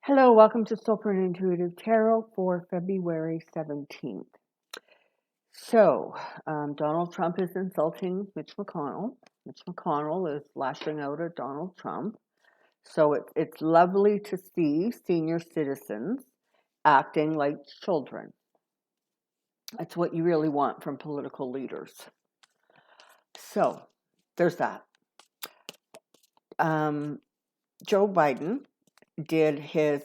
Hello, welcome to Soulprint Intuitive Tarot for February 17th. So, Donald Trump is insulting Mitch McConnell. Mitch McConnell is lashing out at Donald Trump. So it's lovely to see senior citizens acting like children. That's what you really want from political leaders. So, there's that. Joe Biden did his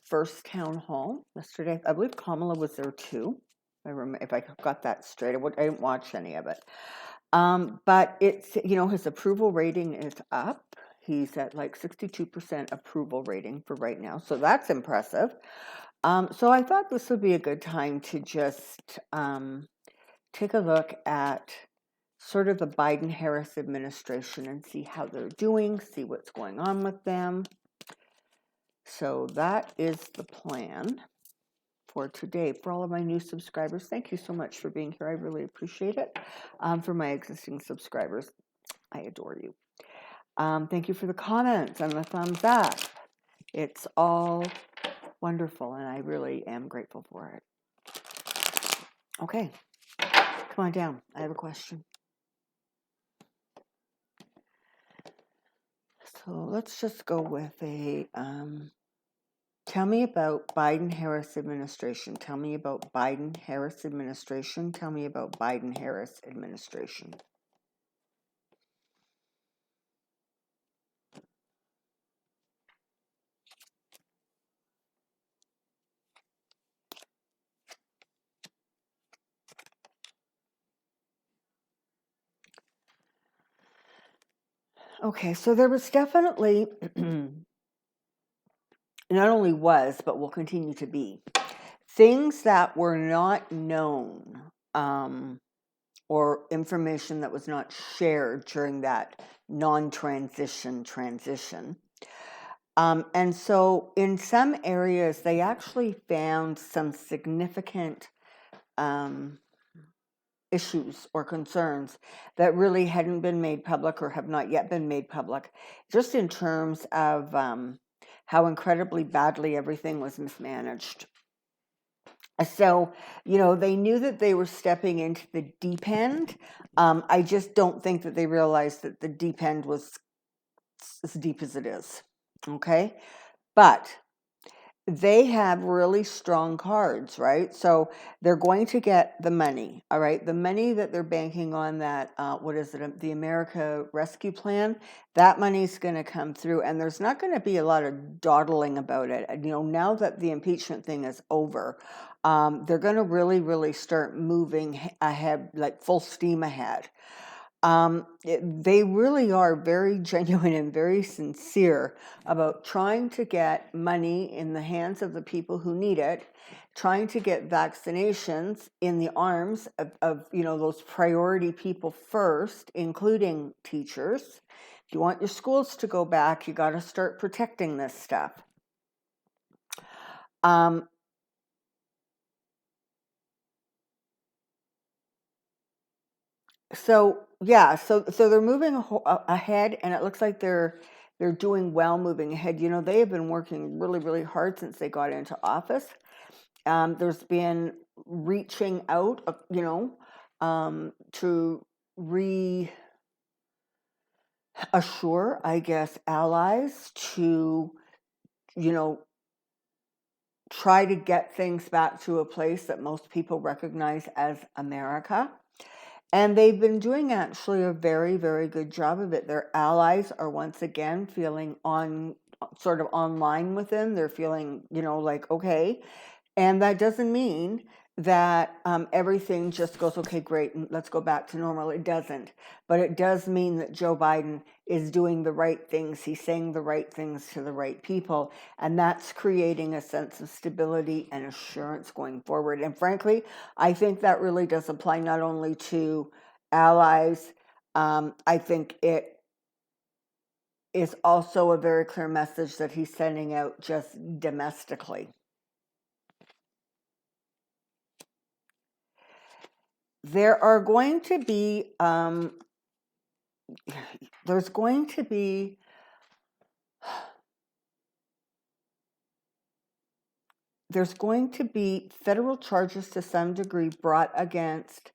first town hall yesterday. I believe Kamala was there too. If I got that straight. I didn't watch any of it. But it's, his approval rating is up. He's at like 62% approval rating for right now. So that's impressive. So I thought this would be a good time to just take a look at sort of the Biden-Harris administration and see how they're doing, see what's going on with them. So that is the plan for today. For all of my new subscribers, thank you so much for being here. I really appreciate it. For my existing subscribers, I adore you. Thank you for the comments and the thumbs up. It's all wonderful, and I really am grateful for it. Okay, come on down. I have a question. So let's just go with a, tell me about Biden-Harris administration. Tell me about Biden-Harris administration. Tell me about Biden-Harris administration. Okay, so there was definitely, not only was, but will continue to be, things that were not known or information that was not shared during that non-transition transition. And so in some areas, they actually found some significant issues or concerns that really hadn't been made public or have not yet been made public, just in terms of how incredibly badly everything was mismanaged. So, they knew that they were stepping into the deep end. I just don't think that they realized that the deep end was as deep as it is. Okay? But they have really strong cards, right? So they're going to get the money, all right? The money that they're banking on that, the America Rescue Plan, that money's going to come through, and there's not going to be a lot of dawdling about it. Now that the impeachment thing is over, they're going to really, really start moving ahead, like full steam ahead. They really are very genuine and very sincere about trying to get money in the hands of the people who need it, trying to get vaccinations in the arms of those priority people first, including teachers. If you want your schools to go back, you got to start protecting this stuff. So they're moving ahead, and it looks like they're doing well moving ahead. They have been working really, really hard since they got into office. There's been reaching out, to reassure, I guess, allies to, try to get things back to a place that most people recognize as America. And they've been doing actually a very, very good job of it. Their allies are once again feeling sort of online with them. They're feeling, like, okay. And that doesn't mean that everything just goes, okay, great, and let's go back to normal. It doesn't. But it does mean that Joe Biden is doing the right things. He's saying the right things to the right people. And that's creating a sense of stability and assurance going forward. And frankly, I think that really does apply not only to allies. I think it is also a very clear message that he's sending out just domestically. There are going to be, there's going to be there's going to be federal charges to some degree brought against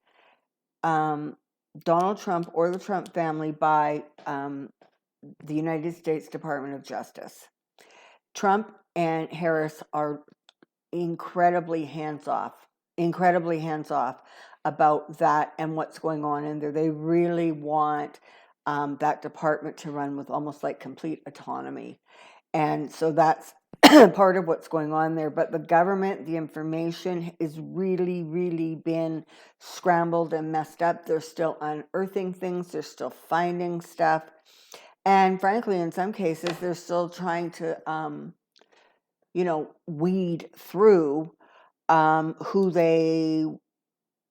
Donald Trump or the Trump family by the United States Department of Justice. Trump and Harris are incredibly hands-off about that and what's going on in there. They really want that department to run with almost like complete autonomy. And so that's part of what's going on there. But the government, the information is really, really been scrambled and messed up. They're still unearthing things. They're still finding stuff. And frankly, in some cases, they're still trying to, weed through who they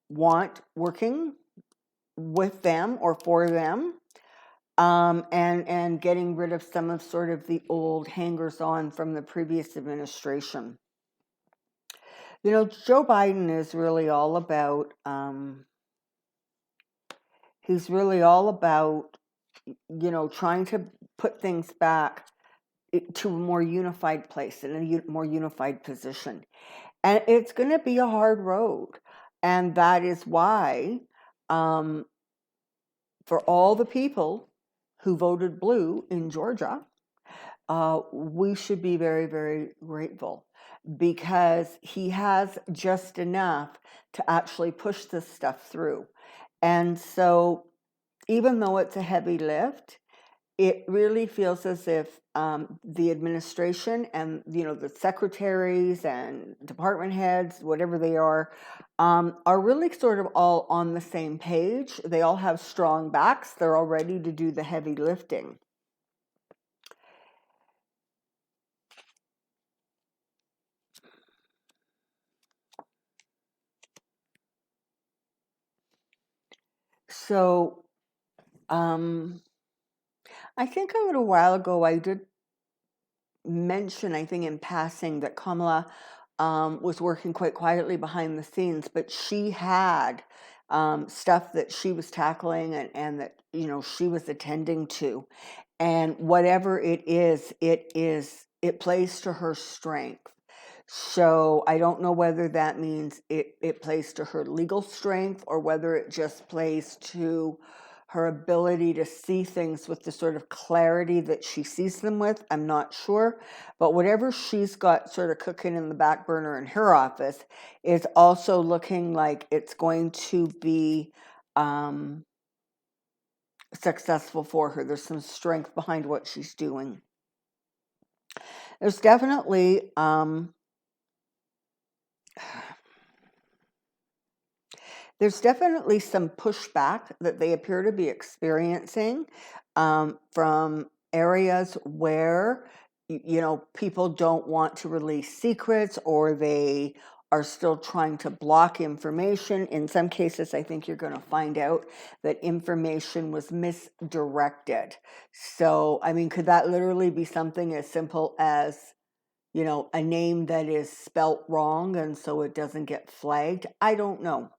want working with them or for them. And getting rid of some of sort of the old hangers-on from the previous administration. Joe Biden is really all about, trying to put things back to a more unified place, in a more unified position. And it's going to be a hard road. And that is why, for all the people who voted blue in Georgia, we should be very, very grateful, because he has just enough to actually push this stuff through. And so even though it's a heavy lift, it really feels as if the administration and the secretaries and department heads, whatever they are really sort of all on the same page. They all have strong backs. They're all ready to do the heavy lifting. So I think a little while ago I did mention, I think in passing, that Kamala was working quite quietly behind the scenes, but she had stuff that she was tackling and that she was attending to, and whatever it plays to her strength. So I don't know whether that means it plays to her legal strength, or whether it just plays to her ability to see things with the sort of clarity that she sees them with. I'm not sure. But whatever she's got sort of cooking in the back burner in her office is also looking like it's going to be successful for her. There's some strength behind what she's doing. There's definitely some pushback that they appear to be experiencing from areas where people don't want to release secrets, or they are still trying to block information. In some cases, I think you're going to find out that information was misdirected. So, I mean, could that literally be something as simple as a name that is spelt wrong and so it doesn't get flagged? I don't know.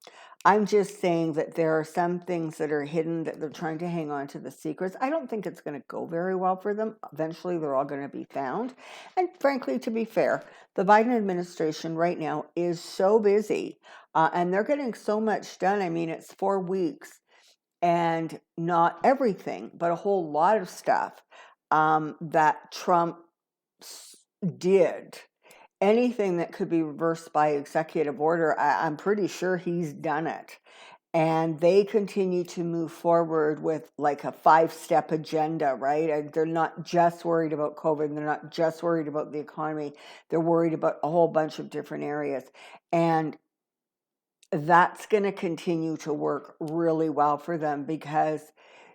I'm just saying that there are some things that are hidden, that they're trying to hang on to the secrets. I don't think it's going to go very well for them. Eventually, they're all going to be found. And frankly, to be fair, the Biden administration right now is so busy, and they're getting so much done. I mean, it's 4 weeks, and not everything, but a whole lot of stuff that Trump did. Anything that could be reversed by executive order, I'm pretty sure he's done it. And they continue to move forward with like a 5-step agenda, right? They're not just worried about COVID. They're not just worried about the economy. They're worried about a whole bunch of different areas. And that's going to continue to work really well for them, because,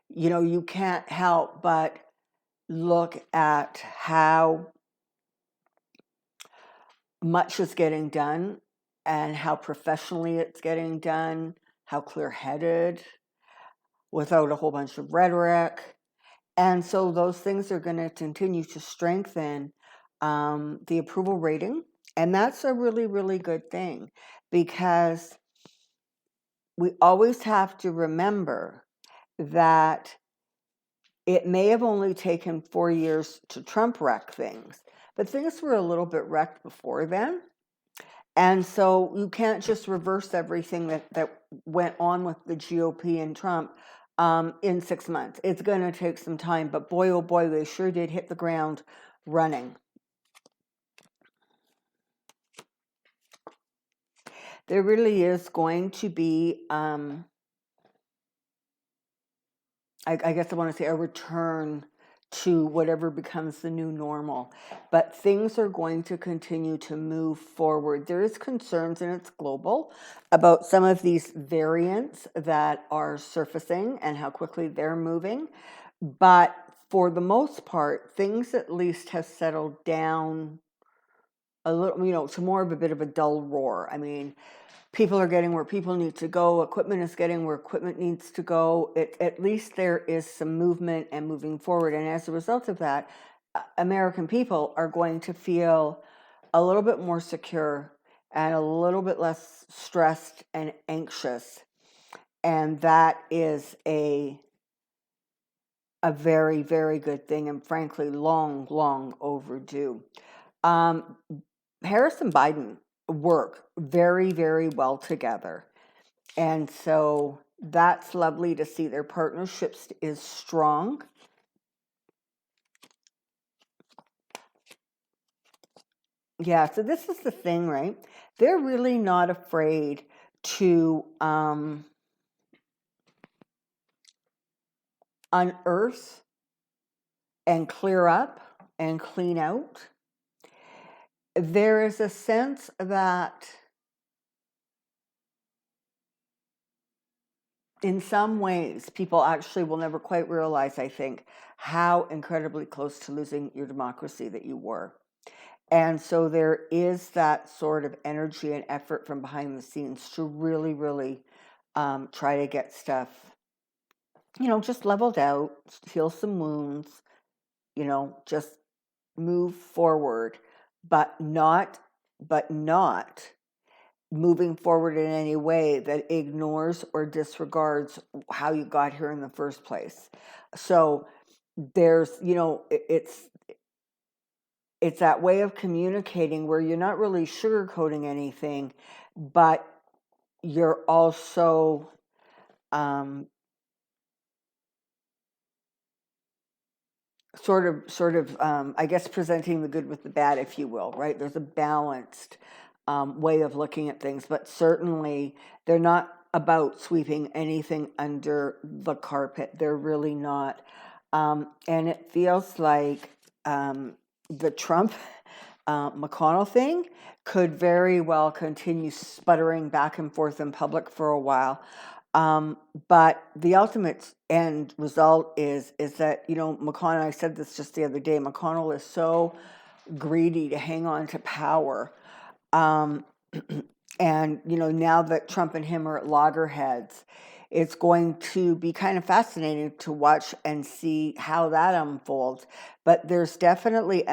you can't help but look at how much is getting done and how professionally it's getting done, how clear-headed, without a whole bunch of rhetoric. And so those things are going to continue to strengthen the approval rating. And that's a really, really good thing, because we always have to remember that it may have only taken 4 years to Trump wreck things, but things were a little bit wrecked before then. And so you can't just reverse everything that went on with the GOP and Trump in 6 months. It's going to take some time, but boy, oh boy, they sure did hit the ground running. There really is going to be, I guess I want to say, a return to whatever becomes the new normal. But things are going to continue to move forward. There is concerns, and it's global, about some of these variants that are surfacing and how quickly they're moving. But for the most part, things at least have settled down a little, to more of a bit of a dull roar. I mean, people are getting where people need to go. Equipment is getting where equipment needs to go. At least there is some movement and moving forward. And as a result of that, American people are going to feel a little bit more secure and a little bit less stressed and anxious. And that is a very, very good thing, and frankly, long, long overdue. Harris and Biden work very, very well together. And so that's lovely to see. Their partnership is strong. Yeah, so this is the thing, right? They're really not afraid to unearth and clear up and clean out. There is a sense that in some ways, people actually will never quite realize, I think, how incredibly close to losing your democracy that you were. And so there is that sort of energy and effort from behind the scenes to really, really try to get stuff, just leveled out, heal some wounds, just move forward, but not moving forward in any way that ignores or disregards how you got here in the first place. So there's, it's that way of communicating where you're not really sugarcoating anything, but you're also sort of I guess presenting the good with the bad, if you will, right? There's a balanced way of looking at things, but certainly they're not about sweeping anything under the carpet. They're really not. And it feels like the Trump McConnell thing could very well continue sputtering back and forth in public for a while. But the ultimate end result is that, McConnell, I said this just the other day, McConnell is so greedy to hang on to power. And, now that Trump and him are at loggerheads, it's going to be kind of fascinating to watch and see how that unfolds. But there's definitely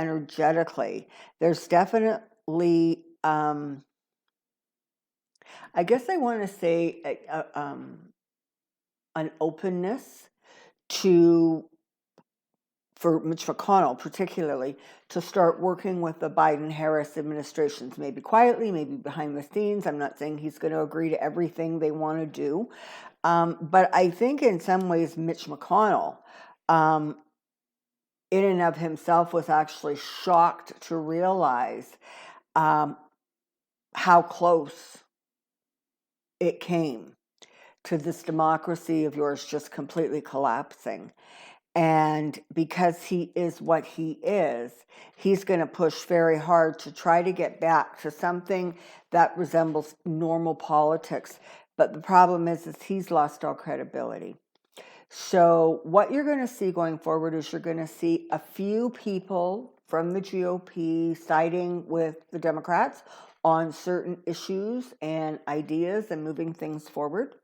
there's definitely, I guess I want to say, an openness for Mitch McConnell particularly, to start working with the Biden-Harris administrations, maybe quietly, maybe behind the scenes. I'm not saying he's going to agree to everything they want to do. But I think in some ways, Mitch McConnell, in and of himself, was actually shocked to realize how close it came to this democracy of yours just completely collapsing. And because he is what he is, he's going to push very hard to try to get back to something that resembles normal politics. But the problem is he's lost all credibility. So what you're going to see going forward is you're going to see a few people from the GOP siding with the Democrats on certain issues and ideas and moving things forward.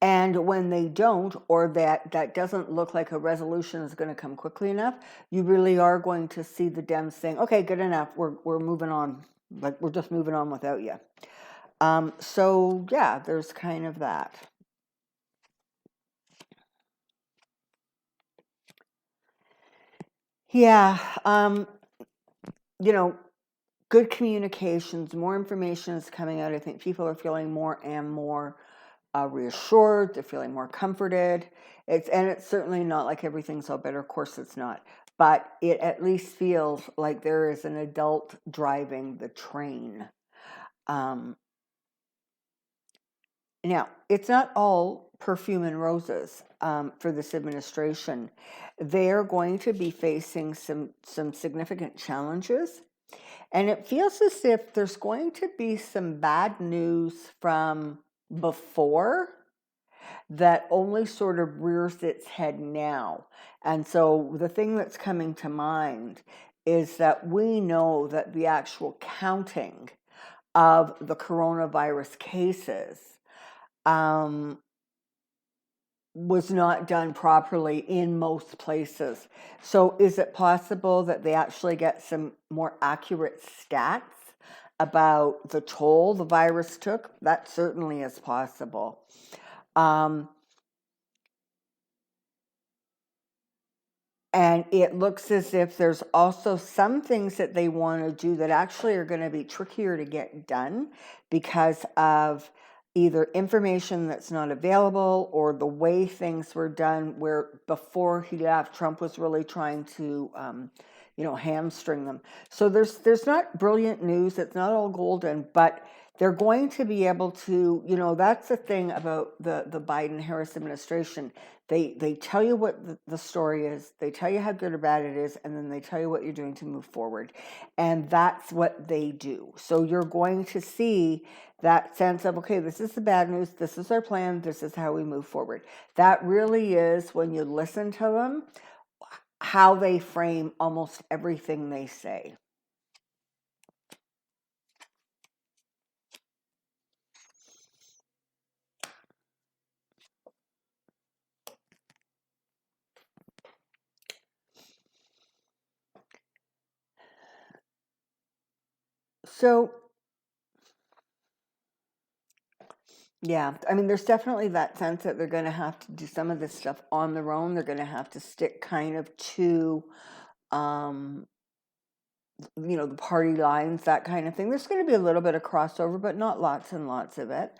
And when they don't, or that doesn't look like a resolution is going to come quickly enough, you really are going to see the Dems saying, okay, good enough, we're moving on. Like, we're just moving on without you. So yeah, there's kind of that. Yeah, good communications, more information is coming out. I think people are feeling more and more reassured. They're feeling more comforted. It's certainly not like everything's all better. Of course, it's not. But it at least feels like there is an adult driving the train. Now, it's not all perfume and roses for this administration. They're going to be facing some significant challenges. And it feels as if there's going to be some bad news from before that only sort of rears its head now. And so the thing that's coming to mind is that we know that the actual counting of the coronavirus cases was not done properly in most places. So is it possible that they actually get some more accurate stats about the toll the virus took? That certainly is possible. And it looks as if there's also some things that they want to do that actually are going to be trickier to get done because of either information that's not available or the way things were done, where before he left, Trump was really trying to, hamstring them. So there's not brilliant news. It's not all golden, but they're going to be able to, that's the thing about the Biden-Harris administration. They tell you what the story is, they tell you how good or bad it is, and then they tell you what you're doing to move forward. And that's what they do. So you're going to see that sense of, okay, this is the bad news, this is our plan, this is how we move forward. That really is, when you listen to them, how they frame almost everything they say. So, yeah, I mean, there's definitely that sense that they're going to have to do some of this stuff on their own. They're going to have to stick kind of to, the party lines, that kind of thing. There's going to be a little bit of crossover, but not lots and lots of it.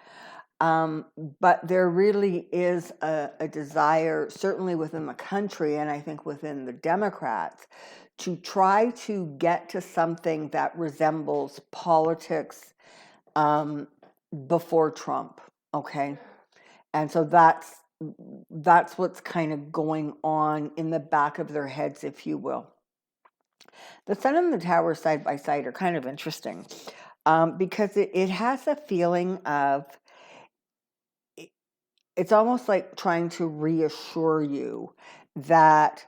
But there really is a desire, certainly within the country, and I think within the Democrats, to try to get to something that resembles politics before Trump, okay? And so that's what's kind of going on in the back of their heads, if you will. The Sun and the Tower side by side are kind of interesting because it has a feeling of, it's almost like trying to reassure you that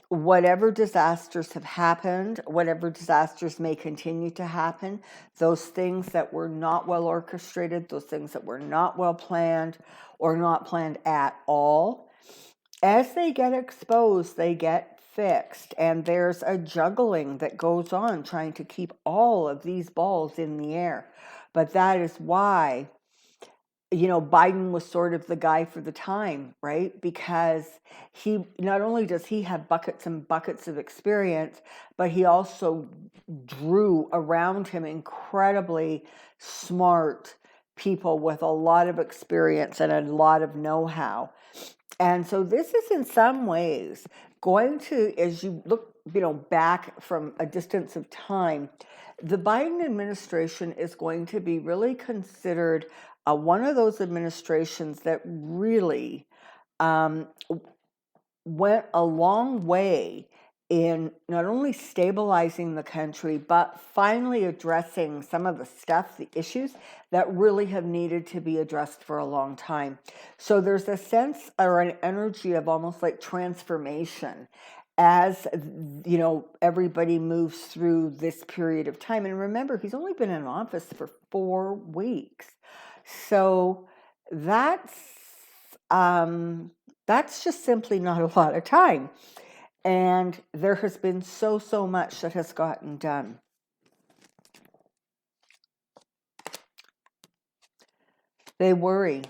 whatever disasters have happened, whatever disasters may continue to happen, those things that were not well orchestrated, those things that were not well planned or not planned at all, as they get exposed, they get fixed. And there's a juggling that goes on trying to keep all of these balls in the air. But that is why Biden was sort of the guy for the time, right? Because he, not only does he have buckets and buckets of experience, but he also drew around him incredibly smart people with a lot of experience and a lot of know-how. And so this is in some ways going to, as you look, back from a distance of time, the Biden administration is going to be really considered one of those administrations that really went a long way in not only stabilizing the country, but finally addressing some of the stuff, the issues that really have needed to be addressed for a long time. So there's a sense or an energy of almost like transformation as, everybody moves through this period of time. And remember, he's only been in office for 4 weeks. So that's just simply not a lot of time. And there has been so much that has gotten done. They worry,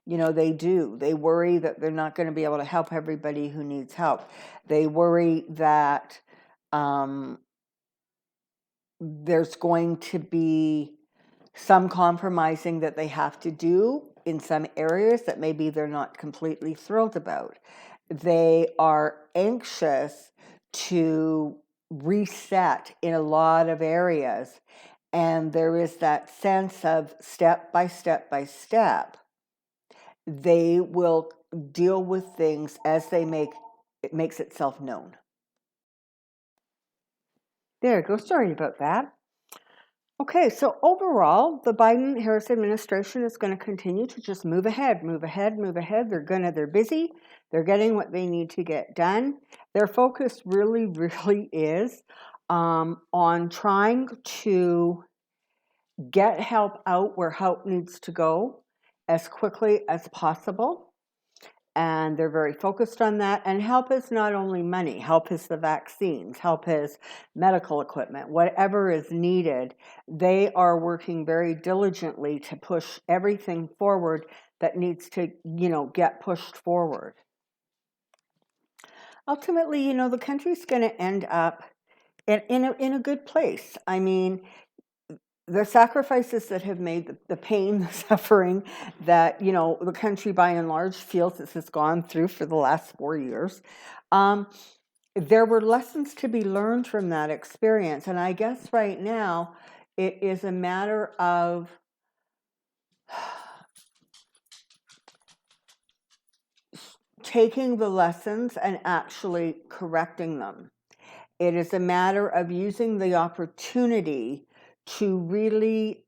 they do. They worry that they're not going to be able to help everybody who needs help. They worry that there's going to be some compromising that they have to do in some areas that maybe they're not completely thrilled about. They are anxious to reset in a lot of areas, and there is that sense of step by step by step, they will deal with things as it makes itself known. There you go. Sorry about that. Okay, so overall, the Biden-Harris administration is going to continue to just move ahead, move ahead, move ahead. They're busy. They're getting what they need to get done. Their focus really, really is on trying to get help out where help needs to go as quickly as possible. And they're very focused on that. And help is not only money, help is the vaccines, help is medical equipment, whatever is needed. They are working very diligently to push everything forward that needs to, get pushed forward. Ultimately, the country's going to end up in a good place. I mean, the sacrifices that have made the pain, the suffering that, the country by and large feels this has gone through for the last 4 years, there were lessons to be learned from that experience. And I guess right now it is a matter of taking the lessons and actually correcting them. It is a matter of using the opportunity to really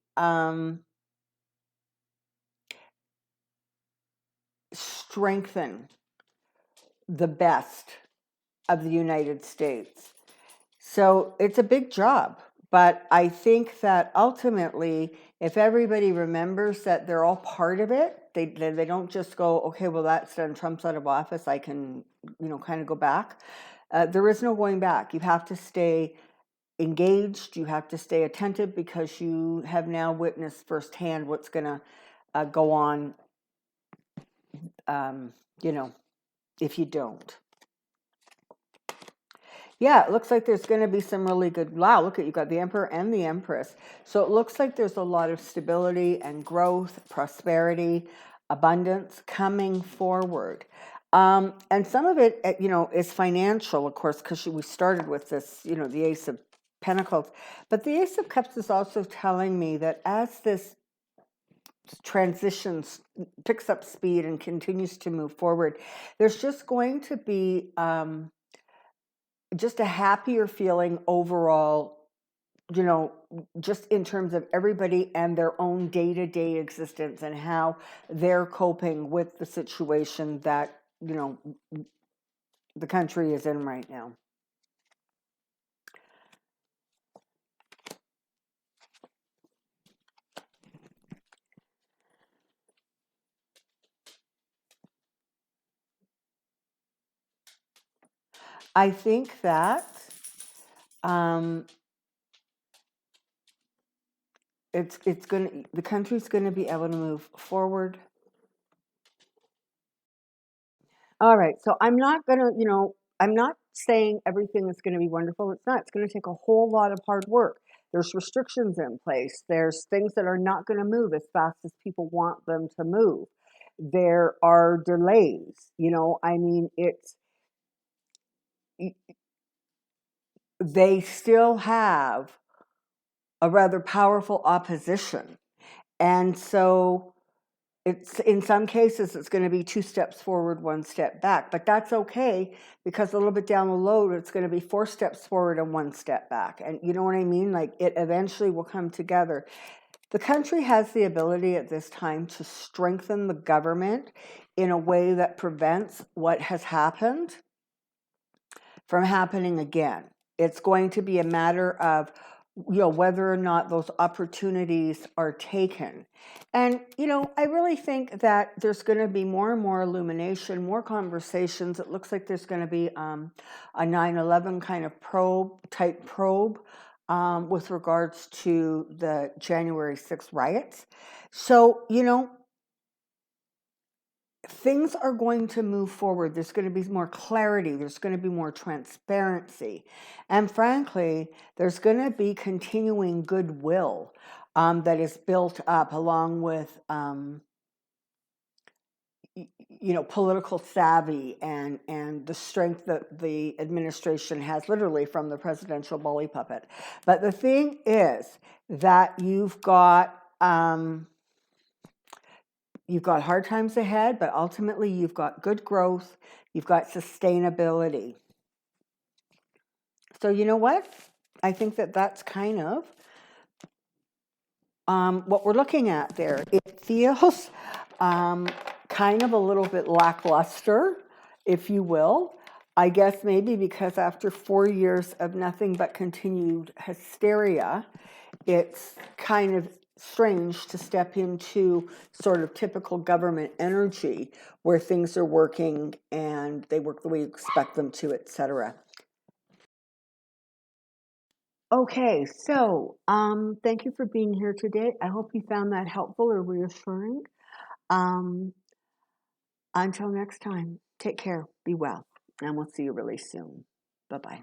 strengthen the best of the United States. So it's a big job, but I think that ultimately, if everybody remembers that they're all part of it, they don't just go, okay, well, that's done, Trump's out of office, I can, kind of go back. There is no going back. You have to stay engaged, you have to stay attentive, because you have now witnessed firsthand what's going to go on, if you don't. Yeah, it looks like there's going to be some really good, wow, look at, you've got the Emperor and the Empress. So it looks like there's a lot of stability and growth, prosperity, abundance coming forward. And some of it, is financial, of course, because we started with this, the Ace of Pentacles. But the Ace of Cups is also telling me that as this transitions, picks up speed and continues to move forward, there's just going to be just a happier feeling overall, just in terms of everybody and their own day-to-day existence and how they're coping with the situation that, the country is in right now. I think that the country's gonna be able to move forward. All right, so I'm not gonna, I'm not saying everything is gonna be wonderful. It's not. It's gonna take a whole lot of hard work. There's restrictions in place. There's things that are not gonna move as fast as people want them to move. There are delays. I mean, they still have a rather powerful opposition. And so it's, in some cases, it's going to be 2 steps forward, 1 step back, but that's okay, because a little bit down the road, it's going to be 4 steps forward and 1 step back. And you know what I mean? Like, it eventually will come together. The country has the ability at this time to strengthen the government in a way that prevents what has happened from happening again. It's going to be a matter of, whether or not those opportunities are taken. And, I really think that there's going to be more and more illumination, more conversations. It looks like there's going to be a 9/11 kind of probe with regards to the January 6th riots. So, things are going to move forward. There's going to be more clarity. There's going to be more transparency. And frankly, there's going to be continuing goodwill that is built up along with, political savvy and the strength that the administration has, literally from the presidential bully puppet. But the thing is that you've got hard times ahead, but ultimately you've got good growth, you've got sustainability. So you know what? I think that that's kind of what we're looking at there. It feels kind of a little bit lackluster, if you will. I guess maybe because after 4 years of nothing but continued hysteria, it's kind of strange to step into sort of typical government energy where things are working and they work the way you expect them to, etc. Okay, so thank you for being here today. I hope you found that helpful or reassuring. Um, until next time, take care, be well, and we'll see you really soon. Bye-bye.